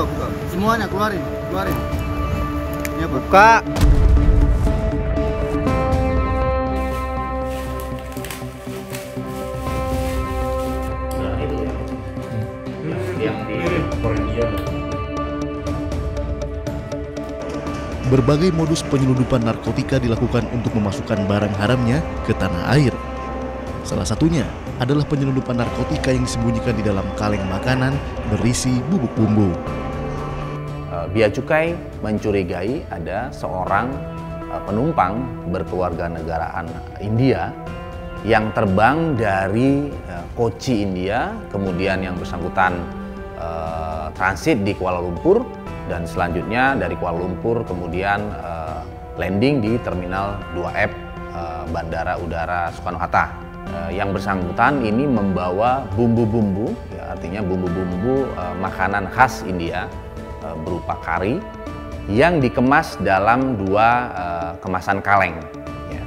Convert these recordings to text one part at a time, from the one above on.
buka. Semuanya keluarin. Ini apa? Buka. Berbagai modus penyelundupan narkotika dilakukan untuk memasukkan barang haramnya ke tanah air. Salah satunya adalah penyelundupan narkotika yang disembunyikan di dalam kaleng makanan berisi bubuk bumbu. Bea Cukai mencurigai ada seorang penumpang berkeluarga negaraan India yang terbang dari Kochi, India, kemudian yang bersangkutan transit di Kuala Lumpur, dan selanjutnya dari Kuala Lumpur kemudian landing di Terminal 2F Bandara Udara Soekarno-Hatta. Yang bersangkutan ini membawa bumbu-bumbu, ya, artinya bumbu-bumbu makanan khas India berupa kari yang dikemas dalam dua kemasan kaleng. Ya.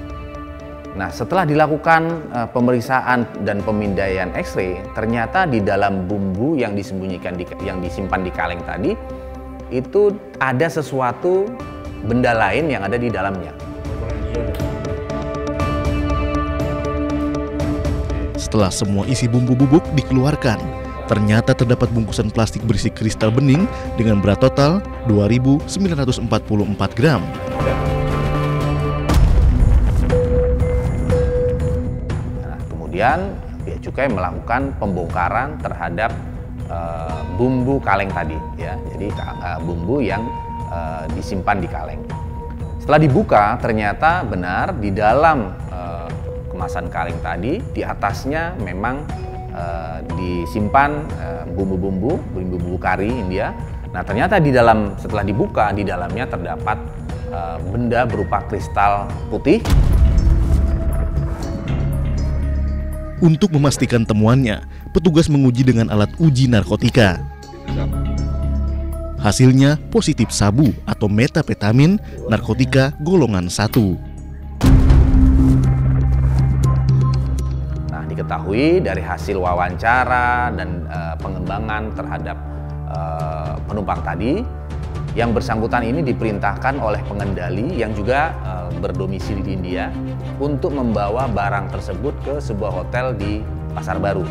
Nah, setelah dilakukan pemeriksaan dan pemindaian X-ray, ternyata di dalam bumbu yang disembunyikan yang disimpan di kaleng tadi itu ada sesuatu benda lain yang ada di dalamnya. Setelah semua isi bumbu bubuk dikeluarkan, ternyata terdapat bungkusan plastik berisi kristal bening dengan berat total 2.944 gram. Nah, kemudian Bea Cukai melakukan pembongkaran terhadap bumbu kaleng tadi, ya. Jadi bumbu yang disimpan di kaleng. Setelah dibuka, ternyata benar di dalam kemasan kaleng tadi, di atasnya memang disimpan bumbu-bumbu kari India. Nah, ternyata setelah dibuka, di dalamnya terdapat benda berupa kristal putih. Untuk memastikan temuannya, petugas menguji dengan alat uji narkotika. Hasilnya positif sabu atau metapetamin, narkotika golongan 1. Nah, diketahui dari hasil wawancara dan pengembangan terhadap penumpang tadi, yang bersangkutan ini diperintahkan oleh pengendali yang juga berdomisili di India untuk membawa barang tersebut ke sebuah hotel di Pasar Baru.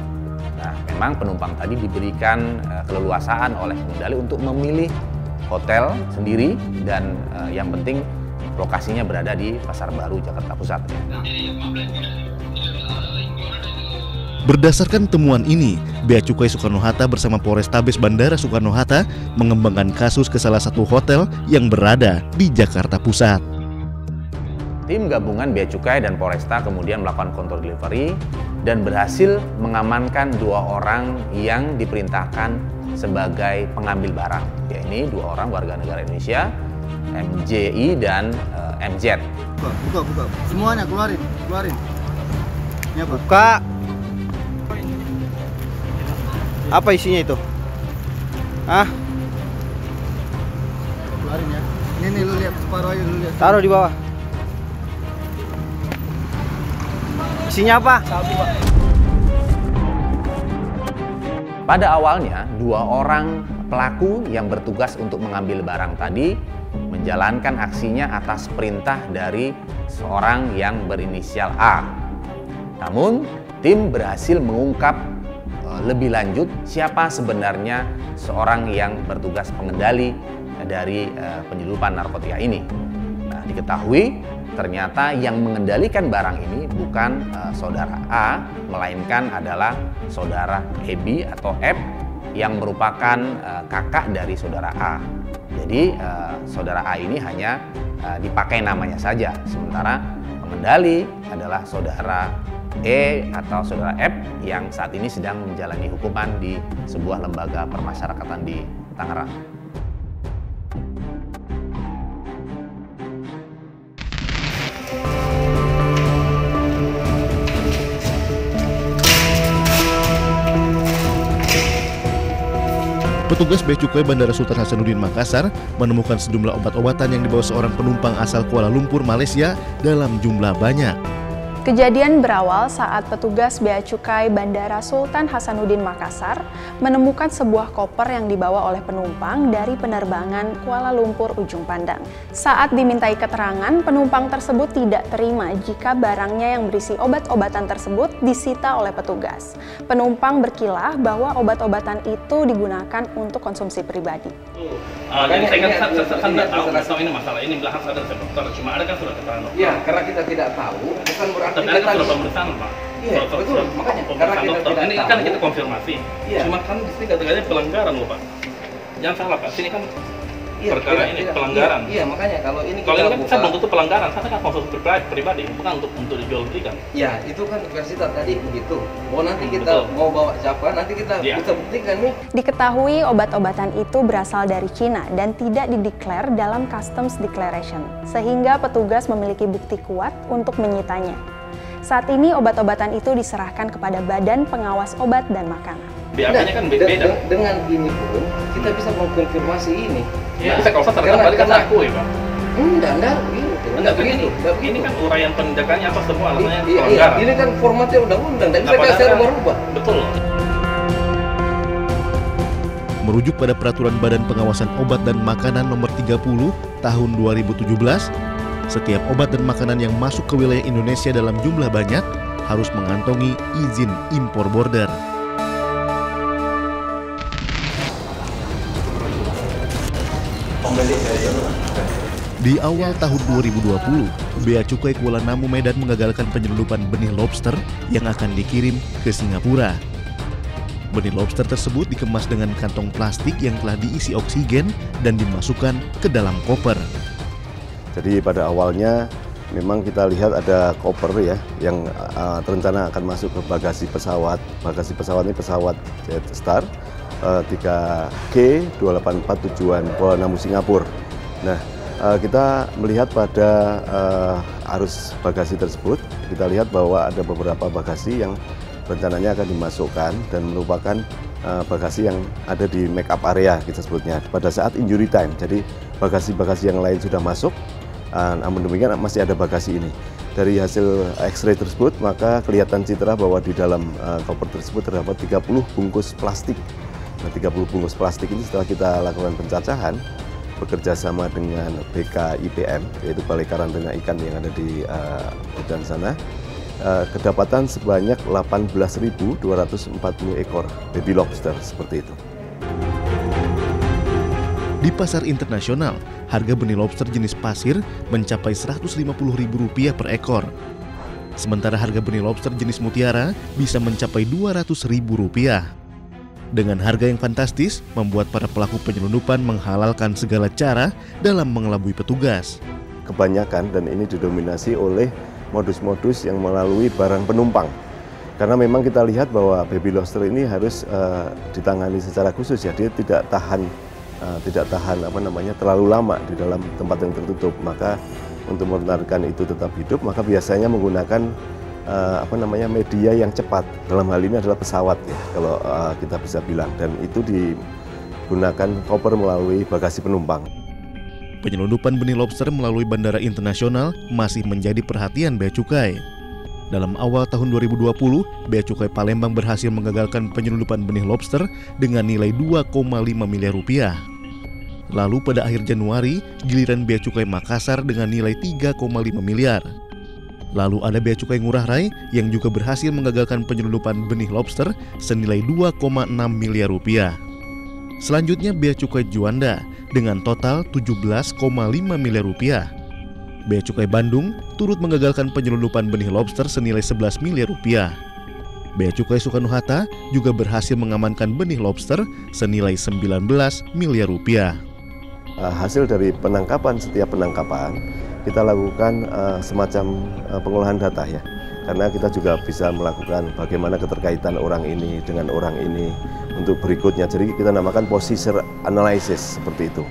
Nah, memang penumpang tadi diberikan keleluasaan oleh pengendali untuk memilih hotel sendiri dan yang penting lokasinya berada di Pasar Baru, Jakarta Pusat. Berdasarkan temuan ini, Bea Cukai Soekarno-Hatta bersama Polrestabes Bandara Soekarno-Hatta mengembangkan kasus ke salah satu hotel yang berada di Jakarta Pusat. Tim gabungan Bea Cukai dan Polresta kemudian melakukan counter delivery dan berhasil mengamankan 2 orang yang diperintahkan sebagai pengambil barang. Ya, ini 2 orang warga negara Indonesia, MJI dan MZ. Buka. Semuanya keluarin. Ini apa? Buka. Apa isinya itu? Hah? Keluarin ya. Ini lu lihat separuh aja dulu lihat. Taruh di bawah. Isinya apa? Pada awalnya, 2 orang pelaku yang bertugas untuk mengambil barang tadi menjalankan aksinya atas perintah dari seorang yang berinisial A. Namun, tim berhasil mengungkap lebih lanjut siapa sebenarnya seorang yang bertugas pengendali dari penyelundupan narkotika ini. Nah, diketahui ternyata yang mengendalikan barang ini bukan saudara A, melainkan adalah saudara EB atau F yang merupakan kakak dari saudara A. Jadi saudara A ini hanya dipakai namanya saja, sementara pengendali adalah saudara E atau saudara F yang saat ini sedang menjalani hukuman di sebuah lembaga permasyarakatan di Tangerang. Petugas Bea Cukai Bandara Sultan Hasanuddin Makassar menemukan sejumlah obat-obatan yang dibawa seorang penumpang asal Kuala Lumpur, Malaysia dalam jumlah banyak. Kejadian berawal saat petugas Bea Cukai Bandara Sultan Hasanuddin Makassar menemukan sebuah koper yang dibawa oleh penumpang dari penerbangan Kuala Lumpur Ujung Pandang. Saat dimintai keterangan, penumpang tersebut tidak terima jika barangnya yang berisi obat-obatan tersebut disita oleh petugas. Penumpang berkilah bahwa obat-obatan itu digunakan untuk konsumsi pribadi. Jadi saya kan nggak tahu ini masalah ini belakang sadar saya dokter, cuma ada kan surat keterangan dokter. Iya, karena kita tidak tahu, bukan berarti tapi ada kan surat pemeriksaan Pak. Iya, betul. Makanya karena kita dokter. tidak Ini tahu. kan kita konfirmasi. Iya. Cuma kan di sini katanya pelanggaran loh Pak. Jangan salah Pak, sini kan Iya, perkara ini pelanggaran. Iya, makanya kalau ini Kalau ini kan buka, saya belum tentu pelanggaran, saya kan konsumsi pribadi, bukan untuk dijual belikan. ya itu kan versi tadi begitu. Mau nanti kita Betul. mau bawa siapa, nanti kita Iya. bisa buktikan nih. Diketahui obat-obatan itu berasal dari Cina dan tidak dideklar dalam Customs Declaration, sehingga petugas memiliki bukti kuat untuk menyitanya. Saat ini obat-obatan itu diserahkan kepada Badan Pengawas Obat dan Makanan. BAP-nya kan beda. Dengan ini pun kita bisa mengkonfirmasi ini. Iya, saya kalau saya terkait balik kan aku ya Pak. Enggak begitu. Enggak begini. Ini kan uraian penindakannya apa semua alasannya Iya, pelanggaran. ini kan formatnya undang-undang, tidak bisa Nah, padahal saya kan- rubah-rubah. Betul. Merujuk pada Peraturan Badan Pengawasan Obat dan Makanan Nomor 30 Tahun 2017, setiap obat dan makanan yang masuk ke wilayah Indonesia dalam jumlah banyak harus mengantongi izin impor border. Di awal tahun 2020, Bea Cukai Kuala Namu Medan mengagalkan penyelundupan benih lobster yang akan dikirim ke Singapura. Benih lobster tersebut dikemas dengan kantong plastik yang telah diisi oksigen dan dimasukkan ke dalam koper. Jadi pada awalnya memang kita lihat ada koper ya yang terencana akan masuk ke bagasi pesawat. Bagasi pesawat ini pesawat Jetstar 3G284 tujuan Kuala Namu Singapura. Nah, kita melihat pada arus bagasi tersebut, kita lihat bahwa ada beberapa bagasi yang rencananya akan dimasukkan dan merupakan bagasi yang ada di make up area kita sebutnya pada saat injury time. Jadi bagasi-bagasi yang lain sudah masuk, namun demikian masih ada bagasi ini. Dari hasil X-ray tersebut maka kelihatan citra bahwa di dalam koper tersebut terdapat 30 bungkus plastik. Nah, 30 bungkus plastik ini setelah kita lakukan pencacahan bekerja sama dengan BKIPM, yaitu Balai Karantina Ikan yang ada di hutan sana, kedapatan sebanyak 18.240 ekor baby lobster seperti itu. Di pasar internasional, harga benih lobster jenis pasir mencapai Rp150.000 per ekor. Sementara harga benih lobster jenis mutiara bisa mencapai Rp200.000. Dengan harga yang fantastis, membuat para pelaku penyelundupan menghalalkan segala cara dalam mengelabui petugas. Kebanyakan dan ini didominasi oleh modus-modus yang melalui barang penumpang. Karena memang kita lihat bahwa baby lobster ini harus ditangani secara khusus ya, dia tidak tahan terlalu lama di dalam tempat yang tertutup. Maka untuk membenarkan itu tetap hidup, maka biasanya menggunakan media yang cepat. Dalam hal ini adalah pesawat ya, kalau kita bisa bilang, dan itu digunakan koper melalui bagasi penumpang. Penyelundupan benih lobster melalui bandara internasional masih menjadi perhatian Bea Cukai. Dalam awal tahun 2020, Bea Cukai Palembang berhasil menggagalkan penyelundupan benih lobster dengan nilai Rp2,5 miliar. Lalu pada akhir Januari, giliran Bea Cukai Makassar dengan nilai Rp3,5 miliar. Lalu ada Bea Cukai Ngurah Rai yang juga berhasil menggagalkan penyelundupan benih lobster senilai Rp2,6 miliar. Selanjutnya Bea Cukai Juanda dengan total Rp17,5 miliar. Bea Cukai Bandung turut menggagalkan penyelundupan benih lobster senilai Rp11 miliar. Bea Cukai Soekarno-Hatta juga berhasil mengamankan benih lobster senilai Rp19 miliar. Hasil dari penangkapan, setiap penangkapan kita lakukan semacam pengolahan data ya, karena kita juga bisa melakukan bagaimana keterkaitan orang ini dengan orang ini untuk berikutnya. Jadi kita namakan position analysis seperti itu.